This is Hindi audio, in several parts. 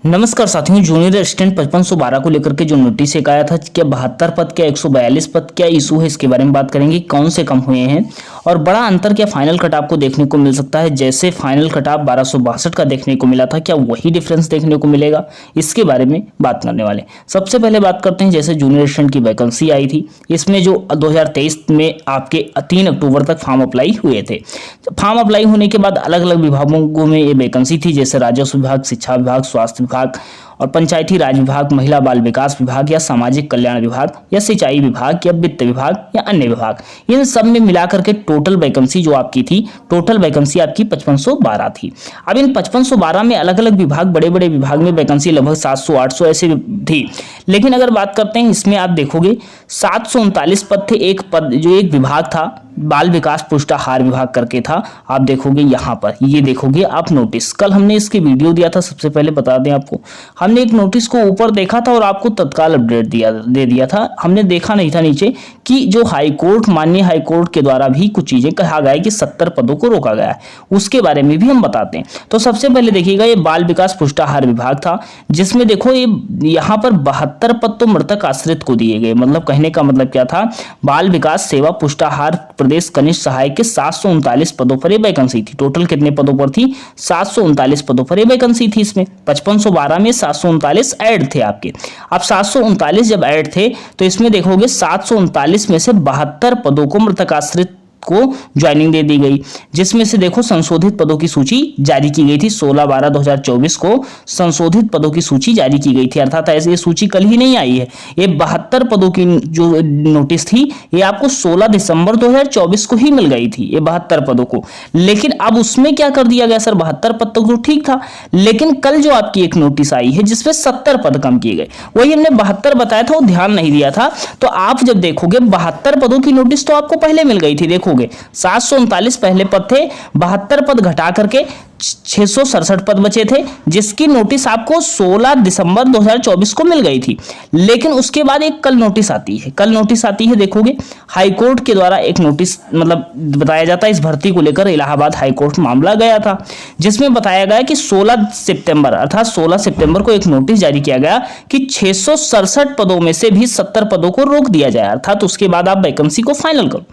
नमस्कार साथियों, जूनियर असिस्टेंट 5512 को लेकर के जो नोटिस एक आया था, क्या 72 पद, क्या 142 पद, क्या इशू है, इसके बारे में बात करेंगे। कौन से कम हुए हैं और बड़ा अंतर क्या फाइनल कट आपको देखने को मिल सकता है। जैसे फाइनल कट ऑफ 1262 का देखने को मिला था, क्या वही डिफरेंस देखने को मिलेगा, इसके बारे में बात करने वाले। सबसे पहले बात करते हैं, जैसे जूनियर असिस्टेंट की वैकेंसी आई थी, इसमें जो 2023 में आपके 3 अक्टूबर तक फॉर्म अप्लाई हुए थे। फॉर्म अप्लाई होने के बाद अलग अलग विभागों में ये वैकेंसी थी, जैसे राजस्व विभाग, शिक्षा विभाग, स्वास्थ्य विभाग और पंचायती राज विभाग, महिला बाल विकास विभाग या सामाजिक कल्याण विभाग या सिंचाई विभाग या वित्त विभाग या अन्य विभाग। इन सब में मिलाकर के टोटल वैकेंसी जो आपकी थी, टोटल वैकेंसी आपकी 5512 थी। अब इन 5512 में अलग अलग विभाग, बड़े बड़े विभाग में वैकेंसी लगभग 700-800 ऐसे थी। लेकिन अगर बात करते हैं, इसमें आप देखोगे 739 पद थे। एक पद जो एक विभाग था, बाल विकास पुष्टाहार विभाग करके था, आप देखोगे यहाँ पर, ये देखोगे आप नोटिस। कल हमने इसके वीडियो दिया था, सबसे पहले बता दें आपको, हमने एक नोटिस को ऊपर देखा था और आपको तत्काल अपडेट दे दिया था। हमने देखा नहीं था नीचे कि जो हाईकोर्ट, माननीय हाईकोर्ट के द्वारा भी कुछ चीजें कहा गया है कि 70 पदों को रोका गया है, उसके बारे में भी हम बताते हैं। तो सबसे पहले देखिएगा, ये बाल विकास पुष्टाहार विभाग था, जिसमें देखो ये यहाँ पर 72 पद तो मृतक आश्रित को दिए गए। मतलब कहने का मतलब क्या था, बाल विकास सेवा पुष्टाहार प्रदेश कनिष्ठ सहायक के 739 पदों पर ये वैकेंसी थी। टोटल कितने पदों पर थी? 739 पदों पर ये वैकेंसी थी। इसमें 5512 में 739 ऐड थे आपके। अब 739 जब ऐड थे तो इसमें देखोगे 739 में से 72 पदों को मृतक आश्रित को ज्वाइनिंग दे दी गई, जिसमें से देखो संशोधित पदों की सूची जारी की गई थी। 16/12/2024 को संशोधित पदों की सूची जारी की गई थी, अर्थात ऐसे ये सूची कल ही नहीं आई है। ये 72 पदों की जो नोटिस थी, ये आपको 16 दिसंबर 2024 को ही मिल गई थी, ये 72 पदों को। लेकिन अब उसमें क्या कर दिया गया, सर 72 पद तो ठीक था, लेकिन कल जो आपकी एक नोटिस आई है जिसमें 70 पद कम किए गए, वही हमने 72 बताया था, वो ध्यान नहीं दिया था। तो आप जब देखोगे 72 पदों की नोटिस तो आपको पहले मिल गई थी। देखो 739 पहले पद थे, 72 पद घटा करके 667 पद बचे थे, जिसकी नोटिस आपको 16 दिसंबर 2024 को मिल गई थी। लेकिन उसके बाद एक कल नोटिस आती है, देखोगे हाईकोर्ट के द्वारा एक नोटिस मतलब बताया जाता है, इस भर्ती को लेकर इलाहाबाद हाईकोर्ट मामला गया था, जिसमें बताया गया कि 16 सितंबर अर्थात 16 सितंबर को एक नोटिस जारी किया गया कि 667 पदों में से भी 70 पदों को रोक दिया जाए, अर्थात उसके बाद आप वैकेंसी को फाइनल करो।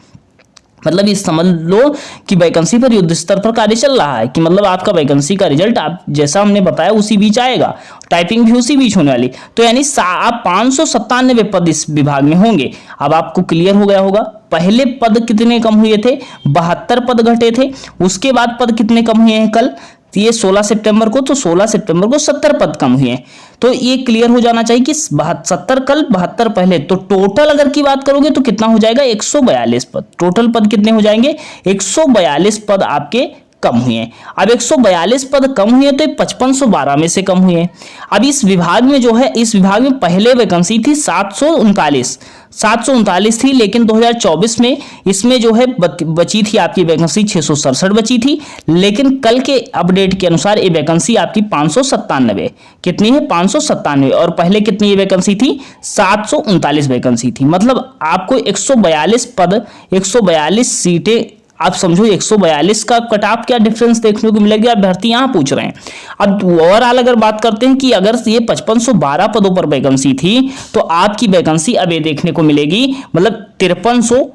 मतलब ये समझ लो कि वैकेंसी पर युद्ध स्तर पर कार्य चल रहा है, कि मतलब आपका वैकेंसी का रिजल्ट आप जैसा हमने बताया उसी बीच आएगा, टाइपिंग भी उसी बीच होने वाली। तो यानी आप 597 पद इस विभाग में होंगे। अब आपको क्लियर हो गया होगा, पहले पद कितने कम हुए थे, 72 पद घटे थे। उसके बाद पद कितने कम हुए हैं कल, ये 16 सितंबर को, तो 16 सितंबर को 70 पद कम हुए हैं। तो ये क्लियर हो जाना चाहिए कि 70 कल, 72 पहले, तो टोटल अगर की बात करोगे तो कितना हो जाएगा, 142 पद। टोटल पद कितने हो जाएंगे, 142 पद आपके कम हुए हैं। अब 142 पद कम हुए तो 5512 में से कम हुए। अब इस विभाग में जो है, इस विभाग में पहले वैकेंसी थी 739 थी, लेकिन 2024 में इसमें जो है बची थी आपकी वैकेंसी 667 बची थी। लेकिन कल के अपडेट के अनुसार ये वैकेंसी आपकी 597 कितनी है, 597, और पहले कितनी ये वैकेंसी थी, 739 वैकेंसी थी। मतलब आपको 142 पद, 142 सीटें, आप समझो 142 का कट ऑफ क्या डिफरेंस देखने को मिलेगा, अभ्यर्थी यहां पूछ रहे हैं। अब ओवरऑल अगर बात करते हैं कि अगर ये 5512 पदों पर वैकेंसी थी, तो आपकी वैकेंसी अब ये देखने को मिलेगी, मतलब 5300,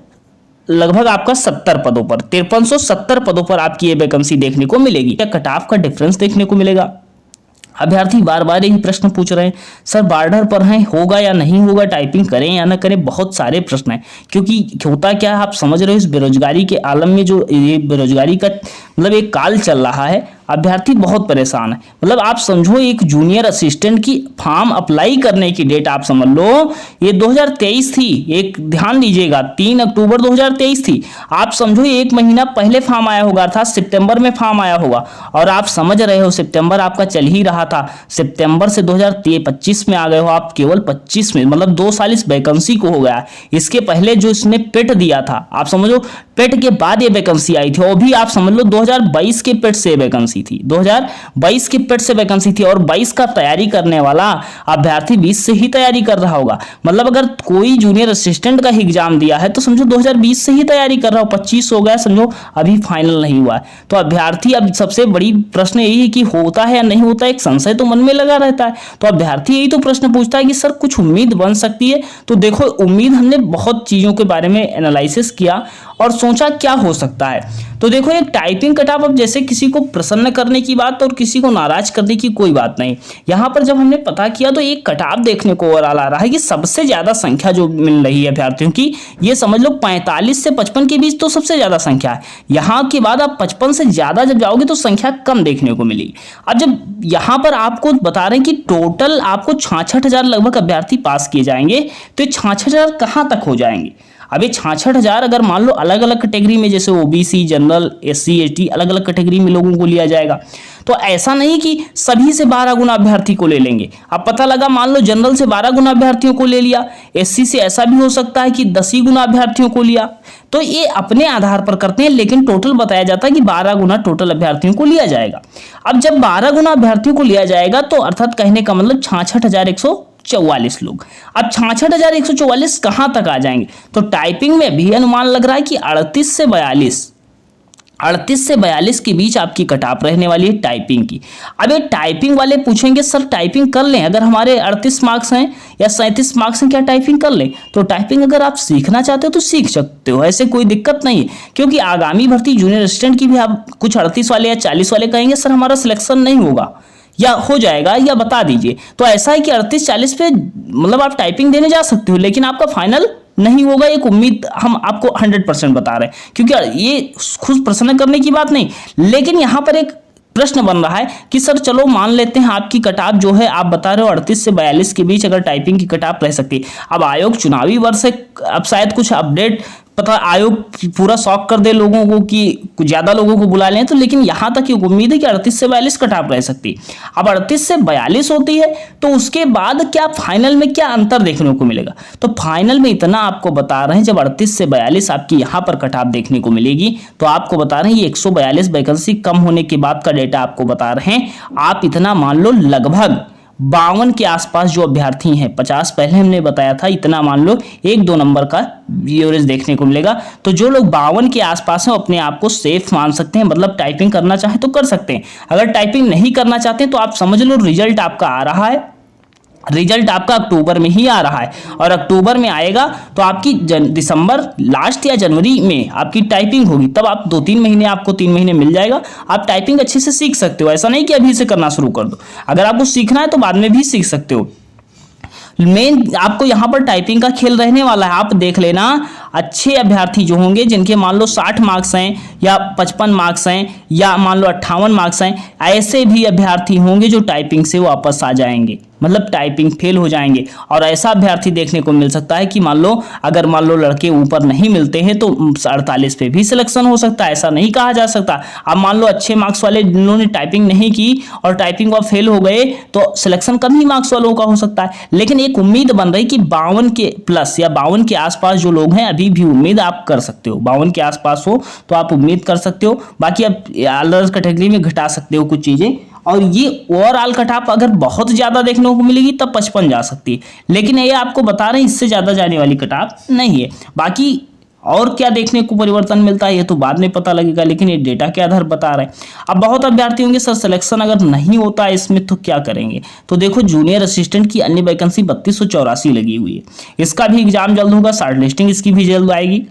लगभग आपका 70 पदों पर, 5370 पदों पर आपकी ये वैकेंसी देखने को मिलेगी। क्या कट ऑफ का डिफरेंस देखने को मिलेगा। अभ्यर्थी बार बार यही प्रश्न पूछ रहे हैं, सर बॉर्डर पर हैं, होगा या नहीं होगा, टाइपिंग करें या ना करें, बहुत सारे प्रश्न हैं। क्योंकि होता क्या है, आप समझ रहे हो, इस बेरोजगारी के आलम में जो ये बेरोजगारी का मतलब एक काल चल रहा है, अभ्यर्थी बहुत परेशान है। मतलब आप समझो, एक जूनियर असिस्टेंट की फॉर्म अप्लाई करने की डेट आप समझ लो ये 2023 थी। एक ध्यान दीजिएगा, 3 अक्टूबर 2023 थी। आप समझो 1 महीना पहले फॉर्म आया होगा, अर्थात सितंबर में फॉर्म आया होगा, और आप समझ रहे हो सितंबर आपका चल ही रहा था। सितंबर से 2025 में आ गए हो आप, केवल 25 में, मतलब 2 साल इस वैकेंसी को हो गया। इसके पहले जो इसने पेट दिया था, आप समझो पेट के बाद ये वैकेंसी आई थी, और भी आप समझ लो 2022 के पेट से वैकेंसी वैकेंसी थी, 2022 के पेट से वैकेंसी थी और 22 का तैयारी करने वाला अभ्यर्थी 20 से ही तैयारी कर रहा होगा। मतलब अगर कोई जूनियर असिस्टेंट का ही एग्जाम दिया है तो समझो 2020 से ही तैयारी कर रहा हो, 25 हो गया समझो, अभी फाइनल नहीं हुआ है। तो अभ्यर्थी, अब सबसे बड़ी प्रश्न यही है कि होता है या नहीं होता, एक संशय तो मन में लगा रहता है। तो अभ्यर्थी यही तो प्रश्न पूछता है कि सर कुछ उम्मीद बन सकती है। तो देखो उम्मीद, हमने बहुत चीजों के बारे में एनालिसिस किया और सोचा क्या हो सकता है। तो देखो एक टाइपिंग कट ऑफ, अब जैसे किसी को प्रसन्न करने की बात और किसी को नाराज करने की कोई बात नहीं। यहाँ पर जब हमने पता किया तो एक कट ऑफ देखने को ओवरऑल आ रहा है कि सबसे ज्यादा संख्या जो मिल रही है अभ्यर्थियों की, ये समझ लो 45 से 55 के बीच तो सबसे ज्यादा संख्या है। यहाँ के बाद आप 55 से ज्यादा जब जाओगे तो संख्या कम देखने को मिलेगी। अब जब यहाँ पर आपको बता रहे हैं कि टोटल आपको 66,000 लगभग अभ्यर्थी पास किए जाएंगे, तो ये 66,000 कहाँ तक हो जाएंगे? अब ये 66,000 अगर मान लो अलग अलग कैटेगरी में, जैसे ओबीसी, जनरल, एससी, एसटी, अलग अलग कैटेगरी में लोगों को लिया जाएगा, तो ऐसा नहीं कि सभी से 12 गुना अभ्यर्थी को ले लेंगे। अब पता लगा मान लो जनरल से 12 गुना अभ्यर्थियों को ले लिया, एससी से ऐसा भी हो सकता है कि 10 ही गुना अभ्यर्थियों को लिया। तो ये अपने आधार पर करते हैं, लेकिन टोटल बताया जाता है कि 12 गुना टोटल अभ्यर्थियों को लिया जाएगा। अब जब 12 गुना अभ्यर्थियों को लिया जाएगा तो अर्थात कहने का मतलब 66,144 लोग। अब 66,144 कहां तक आ जाएंगे? तो टाइपिंग में भी अनुमान लग रहा है कि 38 से 42 के बीच आपकी कट ऑफ रहने वाली है टाइपिंग की। अब ये टाइपिंग वाले पूछेंगे सर टाइपिंग कर लें, अगर हमारे 38 मार्क्स हैं या 37 मार्क्स हैं, क्या टाइपिंग कर लें? तो टाइपिंग अगर आप सीखना चाहते हो तो सीख सकते हो, ऐसे कोई दिक्कत नहीं है। क्योंकि आगामी भर्ती जूनियर असिस्टेंट की भी आप कुछ 38 वाले या 40 वाले कहेंगे सर हमारा सिलेक्शन नहीं होगा या हो जाएगा या बता दीजिए। तो ऐसा है कि 38-40 पे मतलब आप टाइपिंग देने जा सकते हो, लेकिन आपका फाइनल नहीं होगा, एक उम्मीद हम आपको 100% बता रहे हैं। क्योंकि ये खुद प्रश्न करने की बात नहीं, लेकिन यहां पर एक प्रश्न बन रहा है कि सर चलो मान लेते हैं आपकी कट ऑफ जो है आप बता रहे हो 38 से 42 के बीच अगर टाइपिंग की कट ऑफ रह सकती है। अब आयोग चुनावी वर्ष है, अब शायद कुछ अपडेट पता आयोग पूरा शॉक कर दे लोगों को कि कुछ ज्यादा लोगों को बुला लें, तो लेकिन यहां तक की उम्मीद है कि 38 से 42 कट ऑफ रह सकती है। अब 38 से 42 होती है तो उसके बाद क्या फाइनल में क्या अंतर देखने को मिलेगा? तो फाइनल में इतना आपको बता रहे हैं, जब 38 से 42 आपकी यहां पर कट ऑफ देखने को मिलेगी तो आपको बता रहे हैं ये 142 वैकेंसी कम होने के बाद का डेटा आपको बता रहे हैं। आप इतना मान लो लगभग 52 के आसपास जो अभ्यर्थी हैं, 50 पहले हमने बताया था, इतना मान लो 1-2 नंबर का एवरेज देखने को मिलेगा। तो जो लोग 52 के आसपास हैं अपने आप को सेफ मान सकते हैं, मतलब टाइपिंग करना चाहे तो कर सकते हैं। अगर टाइपिंग नहीं करना चाहते तो आप समझ लो रिजल्ट आपका आ रहा है, रिजल्ट आपका अक्टूबर में ही आ रहा है और अक्टूबर में आएगा तो आपकी दिसंबर लास्ट या जनवरी में आपकी टाइपिंग होगी, तब आप 2-3 महीने, आपको 3 महीने मिल जाएगा, आप टाइपिंग अच्छे से सीख सकते हो। ऐसा नहीं कि अभी से करना शुरू कर दो, अगर आपको सीखना है तो बाद में भी सीख सकते हो। मेन आपको यहाँ पर टाइपिंग का खेल रहने वाला है। आप देख लेना अच्छे अभ्यर्थी जो होंगे जिनके मान लो 60 मार्क्स हैं या 55 मार्क्स हैं या मान लो 58 मार्क्स हैं, ऐसे भी अभ्यर्थी होंगे जो टाइपिंग से वापस आ जाएंगे, मतलब टाइपिंग फेल हो जाएंगे। और ऐसा अभ्यर्थी देखने को मिल सकता है कि मान लो अगर मान लो लड़के ऊपर नहीं मिलते हैं तो 48 पे भी सिलेक्शन हो सकता है, ऐसा नहीं कहा जा सकता। अब मान लो अच्छे मार्क्स वाले जिन्होंने टाइपिंग नहीं की और टाइपिंग में फेल हो गए तो सिलेक्शन कम ही मार्क्स वालों का हो सकता है। लेकिन एक उम्मीद बन रही कि 52 के प्लस या 52 के आसपास जो लोग हैं अभी भी उम्मीद आप कर सकते हो, 52 के आसपास हो तो आप उम्मीद कर सकते हो। बाकी आप अदर कैटेगरी में घटा सकते हो कुछ चीजें, और ये ओवरऑल कट ऑफ अगर बहुत ज्यादा देखने को मिलेगी तब 55 जा सकती है, लेकिन ये आपको बता रहे हैं इससे ज्यादा जाने वाली कट ऑफ नहीं है। बाकी और क्या देखने को परिवर्तन मिलता है ये तो बाद में पता लगेगा, लेकिन ये डेटा के आधार बता रहे हैं। अब बहुत अभ्यर्थी होंगे सर सिलेक्शन अगर नहीं होता है इसमें तो क्या करेंगे? तो देखो जूनियर असिस्टेंट की अन्य वैकेंसी 3284 लगी हुई है, इसका भी एग्जाम जल्द होगा, शॉर्ट लिस्टिंग इसकी भी जल्द आएगी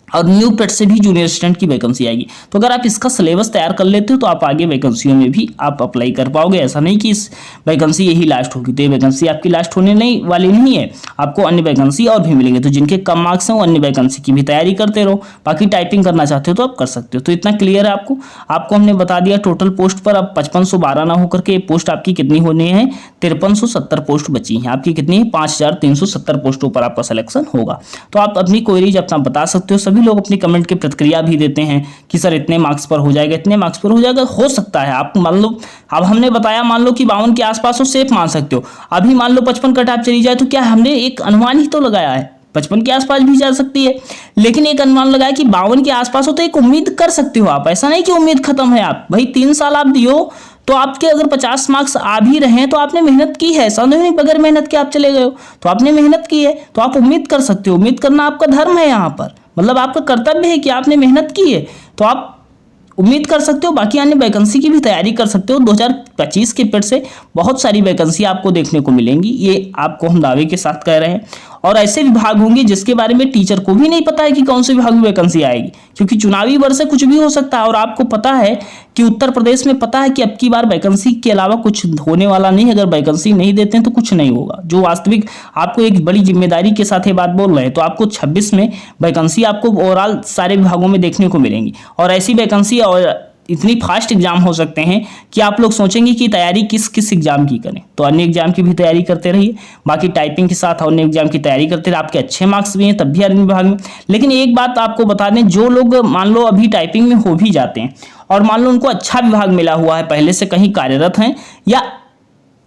और न्यू पेट से भी जूनियर असिस्टेंट की वैकेंसी आएगी। तो अगर आप इसका सिलेबस तैयार कर लेते हो तो आप आगे वैकेंसियों में भी आप अप्लाई कर पाओगे। ऐसा नहीं कि इस वैकेंसी यही लास्ट होगी, तो ये वैकेंसी आपकी लास्ट होने नहीं वाली नहीं है, आपको अन्य वैकेंसी और भी मिलेंगे। तो जिनके कम मार्क्स हैं वो अन्य वैकेंसी की भी तैयारी करते रहो। बाकी टाइपिंग करना चाहते हो तो आप कर सकते हो। तो इतना क्लियर है आपको हमने बता दिया टोटल पोस्ट पर। अब 5512 ना होकर के पोस्ट आपकी कितनी होनी है, 5370 पोस्ट बची हैं आपकी। कितनी है? 5370 पोस्टों पर आपका सिलेक्शन होगा। तो आप अपनी क्वेरीज अपना बता सकते हो। सभी लोग अपनी कमेंट की प्रतिक्रिया भी देते हैं कि सर इतने मार्क्स पर हो जाएगा, इतने मार्क्स पर हो जाएगा, हो सकता है। आप मान लो अब हमने बताया मान लो कि 52 के आसपास हो, सेफ मान सकते हो। अभी मान लो 55 कट ऑफ चली जाए तो क्या हमने एक अनुमान ही तो लगाया है, 55 के आसपास भी जा सकती है, लेकिन एक अनुमान लगाया कि 52 के आसपास हो, तो एक उम्मीद कर सकते हो आप। ऐसा नहीं कि उम्मीद खत्म है। आप भाई 3 साल आप दियो, तो आपके अगर 50 मार्क्स आ भी रहे हैं तो आपने मेहनत की है। ऐसा नहीं बगैर मेहनत के आप चले गए हो, तो आपने मेहनत की है, तो आप उम्मीद कर सकते हो। उम्मीद करना आपका धर्म है यहाँ पर, मतलब आपका कर्तव्य है कि आपने मेहनत की है, तो आप उम्मीद कर सकते हो। बाकी अन्य वैकेंसी की भी तैयारी कर सकते हो। 2025 के पेड़ से बहुत सारी वैकेंसी आपको देखने को मिलेंगी, ये आपको हम दावे के साथ कह रहे हैं। और ऐसे विभाग होंगे जिसके बारे में टीचर को भी नहीं पता है कि कौन से विभाग में वैकेंसी आएगी, क्योंकि चुनावी वर्ष से कुछ भी हो सकता है। और आपको पता है कि उत्तर प्रदेश में पता है कि अब की बार वैकेंसी के अलावा कुछ होने वाला नहीं है। अगर वैकेंसी नहीं देते हैं तो कुछ नहीं होगा। जो वास्तविक आपको एक बड़ी जिम्मेदारी के साथ ये बात बोल रहे हैं, तो आपको 26 में वैकेंसी आपको ओवरऑल सारे विभागों में देखने को मिलेंगी। और ऐसी वैकेंसी और इतनी फास्ट एग्जाम हो सकते हैं कि आप लोग सोचेंगे कि तैयारी किस किस एग्जाम की करें। तो अन्य एग्जाम की भी तैयारी करते रहिए, बाकी टाइपिंग के साथ अन्य एग्जाम की तैयारी करते रहिए। आपके अच्छे मार्क्स भी हैं तब भी अन्य विभाग में। लेकिन एक बात आपको बता दें, जो लोग मान लो अभी टाइपिंग में हो भी जाते हैं और मान लो उनको अच्छा विभाग मिला हुआ है, पहले से कहीं कार्यरत हैं, या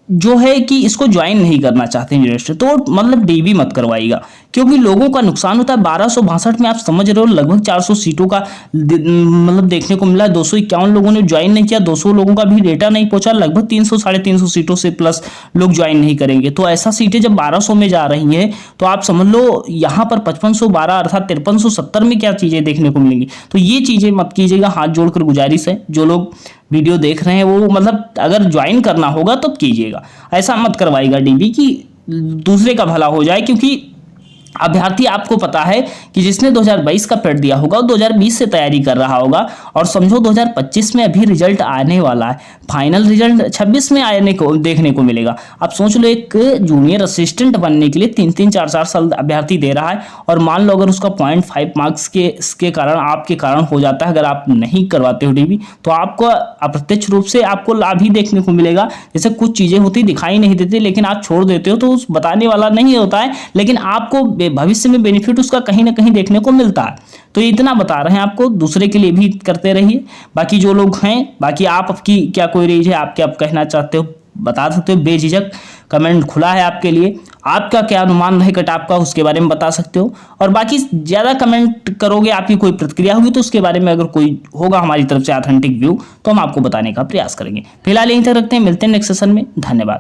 जो है कि इसको ज्वाइन नहीं करना चाहते यूनिवर्सिटी, तो मतलब डीबी मत करवाइएगा, क्योंकि लोगों का नुकसान होता है। 1262 में आप समझ रहे हो लगभग 400 सीटों का मतलब देखने को मिला। 251 लोगों ने ज्वाइन नहीं किया, 200 लोगों का भी डेटा नहीं पहुंचा। लगभग 300 साढ़े 300 सीटों से प्लस लोग ज्वाइन नहीं करेंगे। तो ऐसा सीटें जब 1200 में जा रही हैं, तो आप समझ लो यहाँ पर 5512 अर्थात 5370 में क्या चीजें देखने को मिलेंगी। तो ये चीजें मत कीजिएगा, हाथ जोड़कर गुजारिश है। जो लोग वीडियो देख रहे हैं वो मतलब अगर ज्वाइन करना होगा तो कीजिएगा, ऐसा मत करवाइएगा डीबी की दूसरे का भला हो जाए। क्योंकि अभ्यर्थी आपको पता है कि जिसने 2022 का पेड दिया होगा वो 2020 से तैयारी कर रहा होगा, और समझो 2025 में अभी रिजल्ट आने वाला है, फाइनल रिजल्ट 26 में आने को देखने को मिलेगा। आप सोच लो एक जूनियर असिस्टेंट बनने के लिए 3-3 4-4 साल अभ्यर्थी दे रहा है, और मान लो अगर उसका 0.5 मार्क्स के कारण आपके कारण हो जाता है, अगर आप नहीं करवाते हो डीबी, तो आपको अप्रत्यक्ष रूप से आपको लाभ ही देखने को मिलेगा। जैसे कुछ चीजें होती दिखाई नहीं देती, लेकिन आप छोड़ देते हो तो उस बताने वाला नहीं होता है, लेकिन आपको भविष्य में बेनिफिट उसका कहीं ना कहीं देखने को मिलता है। तो इतना बता रहे हैं आपको, दूसरे के लिए भी करते रहिए। बाकी जो लोग हैं, बाकी आपकी क्या कोई रेंज है, आप क्या कहना चाहते हो बता सकते हो, बेझिझक कमेंट खुला है आपके लिए। आपका क्या अनुमान रहे कटऑफ का उसके बारे में बता सकते हो। और बाकी ज़्यादा कमेंट करोगे, आपकी कोई प्रतिक्रिया होगी तो उसके बारे में अगर कोई होगा हमारी तरफ से ऑथेंटिक व्यू, तो हम आपको बताने का प्रयास करेंगे। फिलहाल यहीं तक रखते हैं, मिलते हैं नेक्स्ट सेशन में। धन्यवाद।